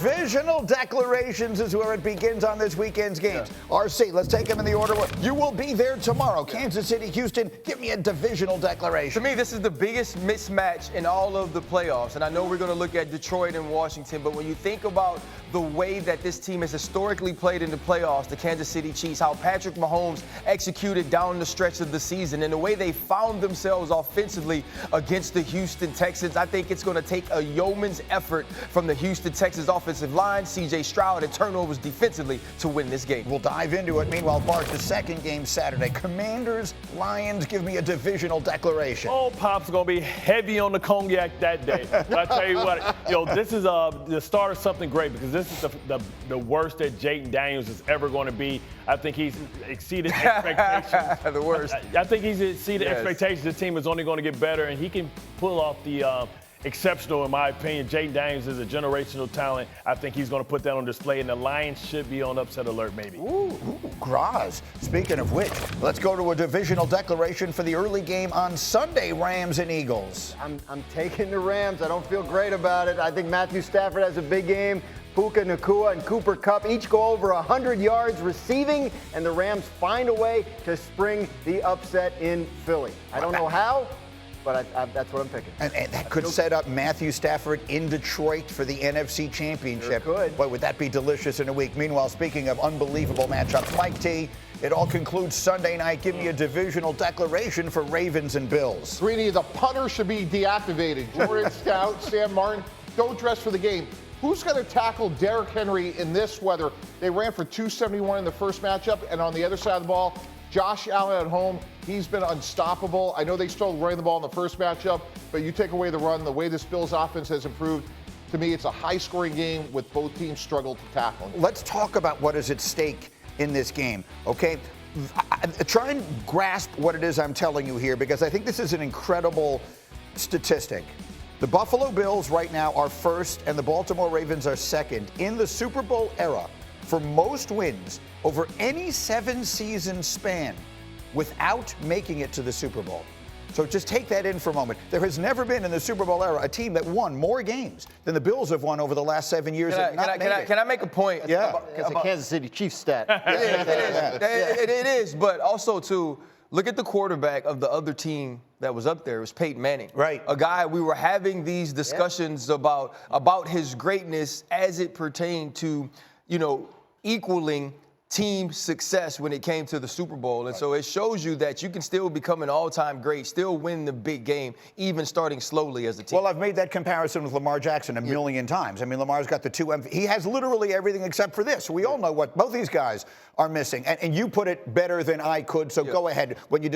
Divisional declarations is where it begins on this weekend's games. RC, let's take them in the order. You will be there tomorrow. Kansas City, Houston, give me a divisional declaration. To me, this is the biggest mismatch in all of the playoffs. And I know we're going to look at Detroit and Washington, but when you think about the way that this team has historically played in the playoffs, the Kansas City Chiefs, how Patrick Mahomes executed down the stretch of the season, and the way they found themselves offensively against the Houston Texans, I think it's going to take a yeoman's effort from the Houston Texans offensive line, C.J. Stroud, and turnovers defensively to win this game. We'll dive into it. Meanwhile, Bart, the second game Saturday. Commanders, Lions, give me a divisional declaration. Oh, Pop's going to be heavy on the cognac that day. But I tell you what, this is the start of something great, because this is the worst that Jaden Daniels is ever going to be. I think he's exceeded expectations. The worst. I think he's exceeded expectations. This team is only going to get better, and he can pull off the exceptional, in my opinion. Jaden Daniels is a generational talent. I think he's going to put that on display, and the Lions should be on upset alert, maybe. Graz. Speaking of which, let's go to a divisional declaration for the early game on Sunday, Rams and Eagles. I'm taking the Rams. I don't feel great about it. I think Matthew Stafford has a big game. Puka Nacua and Cooper Kupp each go over 100 yards receiving, and the Rams find a way to spring the upset in Philly. I don't know how, but that's what I'm picking. And that could set up Matthew Stafford in Detroit for the NFC Championship. Sure could. Boy, would that be delicious in a week. Meanwhile, speaking of unbelievable matchups, Mike T, it all concludes Sunday night. Give me a divisional declaration for Ravens and Bills. Sweetie, the punter should be deactivated. Jordan Stout, Sam Martin, don't dress for the game. Who's going to tackle Derrick Henry in this weather? They ran for 271 in the first matchup, and on the other side of the ball, Josh Allen at home, he's been unstoppable. I know they struggled running the ball in the first matchup, but you take away the run, the way this Bills offense has improved, to me, it's a high-scoring game with both teams struggle to tackle. Let's talk about what is at stake in this game, okay? Try and grasp what it is I'm telling you here, because I think this is an incredible statistic. The Buffalo Bills right now are first, and the Baltimore Ravens are second in the Super Bowl era for most wins over any 7-season span without making it to the Super Bowl. So just take that in for a moment. There has never been in the Super Bowl era a team that won more games than the Bills have won over the last 7 years. Can I make a point? Yeah. It's a Kansas City Chiefs stat. It is, but also, too, look at the quarterback of the other team that was up there. It was Peyton Manning. Right. A guy we were having these discussions about his greatness as it pertained to, equaling team success when it came to the Super Bowl. And so it shows you that you can still become an all-time great, still win the big game, even starting slowly as a team. Well, I've made that comparison with Lamar Jackson a million times. I mean, Lamar's got the two he has literally everything except for this. We all know what both these guys are missing. And you put it better than I could, so go ahead. When you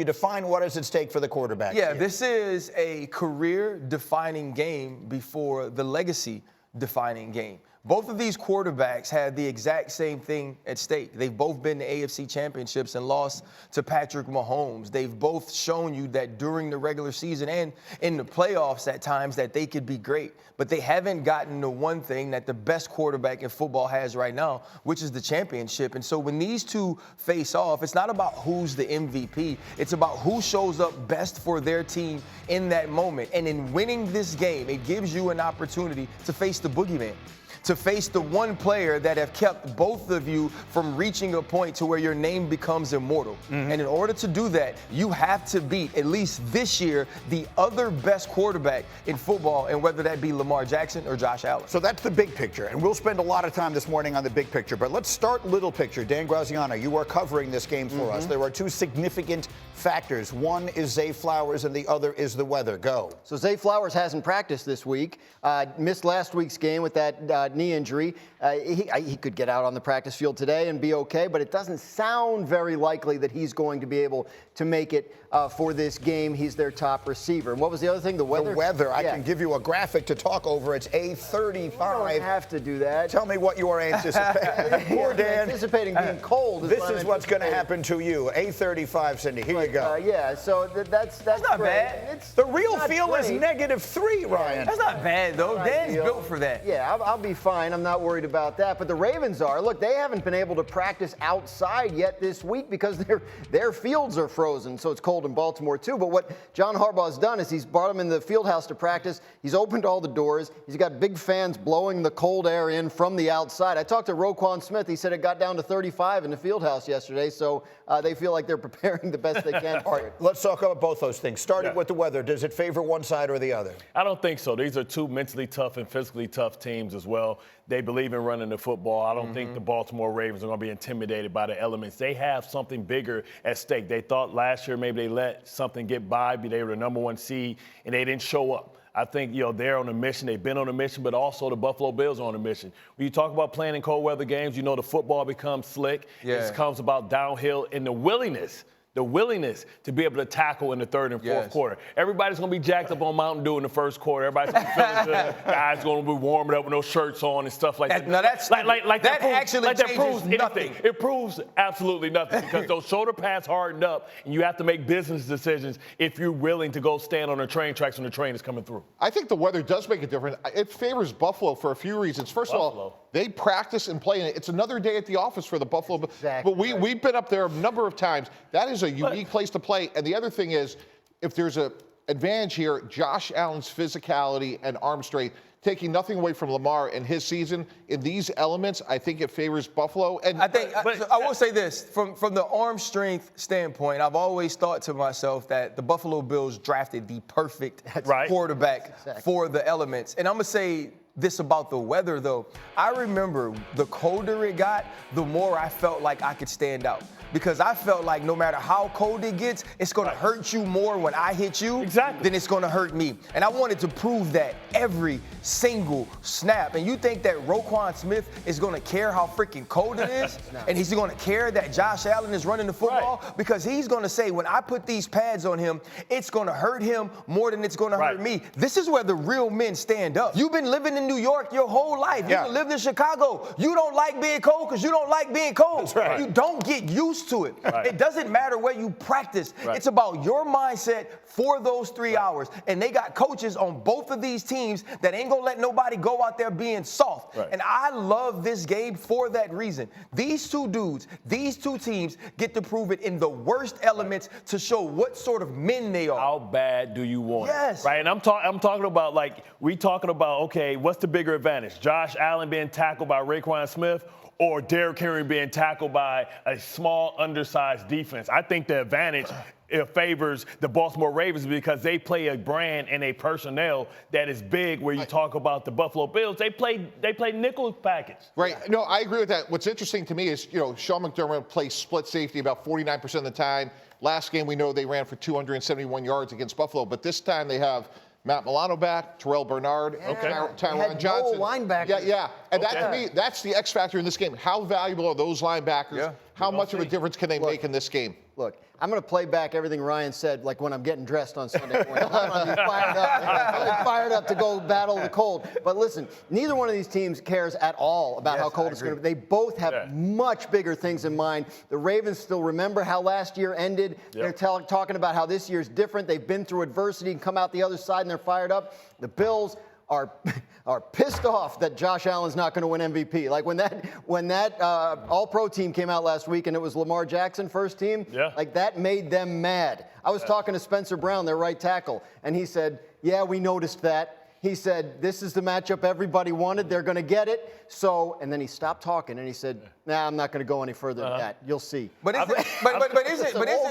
define what is at stake for the quarterback. Yeah, this is a career-defining game before the legacy-defining game. Both of these quarterbacks had the exact same thing at stake. They've both been to AFC championships and lost to Patrick Mahomes. They've both shown you that during the regular season and in the playoffs at times that they could be great. But they haven't gotten the one thing that the best quarterback in football has right now, which is the championship. And so when these two face off, it's not about who's the MVP. It's about who shows up best for their team in that moment. And in winning this game, it gives you an opportunity to face the boogeyman, to face the one player that have kept both of you from reaching a point to where your name becomes immortal. And in order to do that, you have to beat, at least this year, the other best quarterback in football, and whether that be Lamar Jackson or Josh Allen. So that's the big picture, and we'll spend a lot of time this morning on the big picture. But let's start little picture. Dan Graziano, you are covering this game for us. There are two significant factors. One is Zay Flowers, and the other is the weather. Go. So Zay Flowers hasn't practiced this week. Missed last week's game with that knee injury. He could get out on the practice field today and be okay, but it doesn't sound very likely that he's going to be able to make it for this game. He's their top receiver. And what was the other thing? The weather? The weather. I can give you a graphic to talk over. It's A35. You don't have to do that. Tell me what you are anticipating. Poor Dan. Anticipating being cold. This is what's going to happen to you. A35, Cindy. Here you go. So that's not great. bad. The real feel is -3, Ryan. That's not bad, though. Dan's built for that. Yeah, I'll be fine. I'm not worried about that. But the Ravens are. Look, they haven't been able to practice outside yet this week because their fields are frozen. So it's cold in Baltimore, too. But what John Harbaugh's done is he's brought them in the field house to practice. He's opened all the doors. He's got big fans blowing the cold air in from the outside. I talked to Roquan Smith. He said it got down to 35 in the field house yesterday. So they feel like they're preparing the best they can. All right, let's talk about both those things. Starting with the weather, does it favor one side or the other? I don't think so. These are two mentally tough and physically tough teams as well. They believe in running the football. I don't think the Baltimore Ravens are going to be intimidated by the elements. They have something bigger at stake. They thought last year maybe they let something get by, they were the number one seed, and they didn't show up. I think, they're on a mission. They've been on a mission, but also the Buffalo Bills are on a mission. When you talk about playing in cold weather games, the football becomes slick. Yeah. It comes about downhill and the willingness to be able to tackle in the third and fourth quarter. Everybody's going to be jacked up on Mountain Dew in the first quarter. Everybody's going to be feeling good. Guys going to be warming up with no shirts on and stuff like that. Now that's that proves nothing. anything. It proves absolutely nothing because those shoulder pads hardened up, and you have to make business decisions if you're willing to go stand on the train tracks when the train is coming through. I think the weather does make a difference. It favors Buffalo for a few reasons. First of all, they practice and play, and it's another day at the office for the Buffalo. Exactly. But we've been up there a number of times. That is a unique place to play. And the other thing is, if there's an advantage here, Josh Allen's physicality and arm strength, taking nothing away from Lamar and his season, in these elements, I think it favors Buffalo. And I will say this, from the arm strength standpoint, I've always thought to myself that the Buffalo Bills drafted the perfect quarterback for the elements. And I'm going to say this about the weather, though. I remember the colder it got, the more I felt like I could stand out. Because I felt like no matter how cold it gets, it's going to hurt you more when I hit you than it's going to hurt me. And I wanted to prove that every single snap. And you think that Roquan Smith is going to care how freaking cold it is? And he's going to care that Josh Allen is running the football? Because he's going to say, when I put these pads on him, it's going to hurt him more than it's going to hurt me. This is where the real men stand up. You've been living in New York your whole life. You've lived in Chicago. You don't like being cold because you don't like being cold. You don't get used to it. It doesn't matter where you practice. It's about your mindset for those 3 hours. And they got coaches on both of these teams that ain't gonna let nobody go out there being soft. And I love this game for that reason. These two dudes, these two teams get to prove it in the worst elements to show what sort of men they are. How bad do you want it? Right? And I'm talking about, okay, what's the bigger advantage? Josh Allen being tackled by Roquan Smith or Derrick Henry being tackled by a small, undersized defense? I think the advantage favors the Baltimore Ravens because they play a brand and a personnel that is big. Where you talk about the Buffalo Bills, they play nickel package. Right. No, I agree with that. What's interesting to me is, Sean McDermott plays split safety about 49% of the time. Last game, we know they ran for 271 yards against Buffalo, but this time they have Matt Milano back, Terrell Bernard, Tyron Johnson. No linebackers. And that, to me, that's the X factor in this game. How valuable are those linebackers? How much of a difference can they make in this game? Look, I'm going to play back everything Ryan said, like when I'm getting dressed on Sunday morning. I'm going to be fired up to go battle the cold. But listen, neither one of these teams cares at all about how cold it's going to be. They both have much bigger things in mind. The Ravens still remember how last year ended. They're talking about how this year's different. They've been through adversity and come out the other side, and they're fired up. The Bills are pissed off that Josh Allen's not going to win MVP. Like when that All-Pro team came out last week and it was Lamar Jackson first team, like that made them mad. I was talking to Spencer Brown, their right tackle, and he said, yeah, we noticed that. He said, this is the matchup everybody wanted. They're going to get it. So, and then he stopped talking and he said, nah, I'm not going to go any further than that. You'll see. But isn't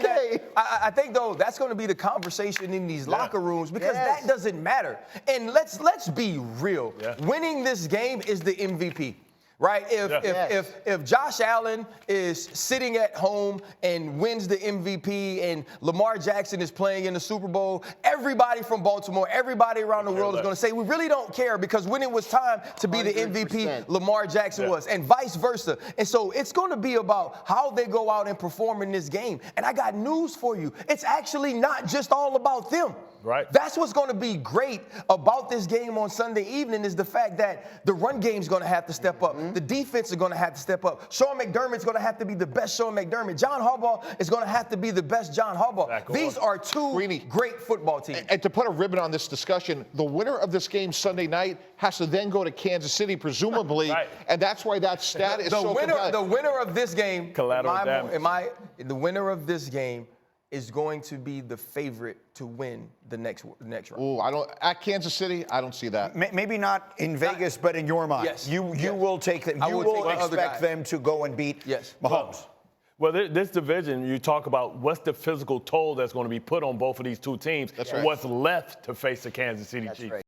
that, I think, though, that's going to be the conversation in these locker rooms because that doesn't matter. And let's be real. Winning this game is the MVP. Right? If Josh Allen is sitting at home and wins the MVP and Lamar Jackson is playing in the Super Bowl, everybody from Baltimore, everybody around the world is going to say, we really don't care because when it was time to be the MVP, Lamar Jackson was, and vice versa. And so it's going to be about how they go out and perform in this game. And I got news for you. It's actually not just all about them. Right. That's what's going to be great about this game on Sunday evening is the fact that the run game's going to have to step up. The defense is going to have to step up. Sean McDermott's going to have to be the best Sean McDermott. John Harbaugh is going to have to be the best John Harbaugh. These are two great football teams. And to put a ribbon on this discussion, the winner of this game Sunday night has to then go to Kansas City, presumably, and that's why that stat is so compelling. The winner of this game, collateral damage. The winner of this game is going to be the favorite to win the next round. Ooh, at Kansas City, I don't see that. Maybe not in Vegas, but in your mind. Yes. You will take them. You will expect them to go and beat Mahomes. Well, this division, you talk about what's the physical toll that's going to be put on both of these two teams and what's left to face the Kansas City Chiefs.